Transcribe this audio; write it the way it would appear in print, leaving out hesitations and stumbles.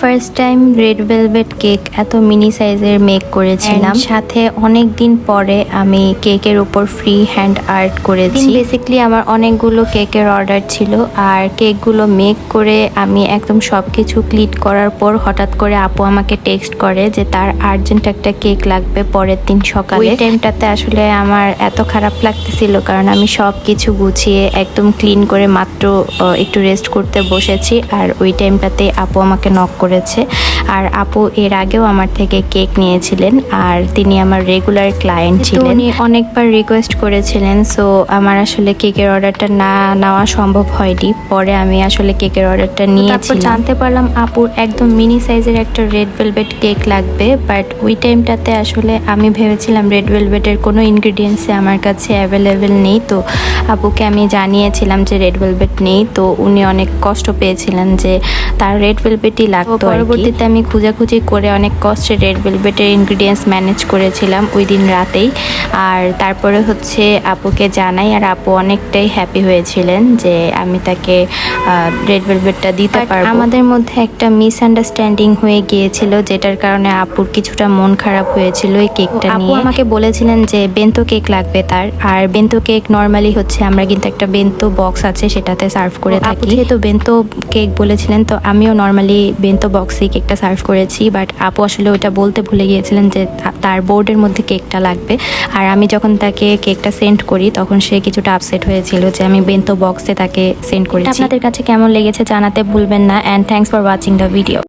First time red velvet cake এত mini সাইজের make করেছিলাম, সাথে অনেক দিন পরে আমি কেকের উপর ফ্রি হ্যান্ড আর্ট করেছি। বেসিক্যালি আমার অনেকগুলো কেকের অর্ডার ছিল, আর কেকগুলো মেক করে আমি একদম সবকিছু ক্লিট করার পর হঠাৎ করে আপু আমাকে টেক্সট করে যে তার আর্জেন্ট একটা কেক লাগবে পরের দিন সকালে। ওই টাইমটাতে আসলে আমার এত খারাপ লাগতেছিল, কারণ আমি সব কিছু গুছিয়ে একদম ক্লিন করে মাত্র একটু রেস্ট করতে বসেছি, আর ওই টাইমটাতে আপু আমাকে নক করেছে। আর আপু এর আগেও আমার থেকে কেক নিয়েছিলেন, আর তিনি আমার রেগুলার ক্লায়েন্ট ছিলেন। উনি অনেকবার রিকোয়েস্ট করেছিলেন, সো আমার আসলে কেকের অর্ডারটা না নেওয়া সম্ভব হয়নি। পরে আমি আসলে কেকের অর্ডারটা নিয়েছি। জানতে পারলাম আপুর একদম মিনি সাইজের একটা রেড ভেলভেট কেক লাগবে, বাট ওই টাইমটাতে আসলে আমি ভেবেছিলাম রেড ভেলভেটের কোনো ইনগ্রিডিয়েন্টসে আমার কাছে অ্যাভেলেবেল নেই। তো আপুকে আমি জানিয়েছিলাম যে রেড ভেলভেট নেই, তো উনি অনেক কষ্ট পেয়েছিলেন যে তার রেড ভেলভেটই লাগতো। পরবর্তীতে আমি খোঁজাখুঁজি করে অনেক কষ্টে রেড ভেলভেটের ইনগ্রিডিয়েন্টস ম্যানেজ করেছিলাম ওই দিন রাতেই। আর তারপরে হচ্ছে আপুকে জানাই, আর আপু অনেকটাই হ্যাপি হয়েছিলেন যে আমি তাকে রেড ভেলভেটটা দিতে পারবো। আমাদের মধ্যে একটা মিসআন্ডারস্ট্যান্ডিং হয়ে গিয়েছিল, যেটার কারণে আপুর কিছুটা মন খারাপ হয়েছিল এই কেকটা নিয়ে। আপু আমাকে বলেছিলেন যে বেন্তো কেক লাগবে তার, আর বেন্তো কেক নর্মালি হচ্ছে আমরা কিন্তু একটা বেন্তো বক্স আছে সেটাতে সার্ভ করে থাকি। যেহেতু বেন্তো কেক বলেছিলেন, তো আমিও নর্মালি বেন্তো বক্সে কেকটা সার্ভ করেছি, বাট আপু আসলে ওইটা বলতে ভুলে গিয়েছিলেন যে তার বোর্ডের মধ্যে কেকটা লাগবে। আর আমি যখন তাকে কেকটা সেন্ড করি তখন সে কিছুটা আপসেট হয়েছিল যে আমি বেন্তো বক্সে তাকে সেন্ড করেছি। আপনাদের কাছে কেমন লেগেছে জানাতে ভুলবেন না, and thanks for watching the video.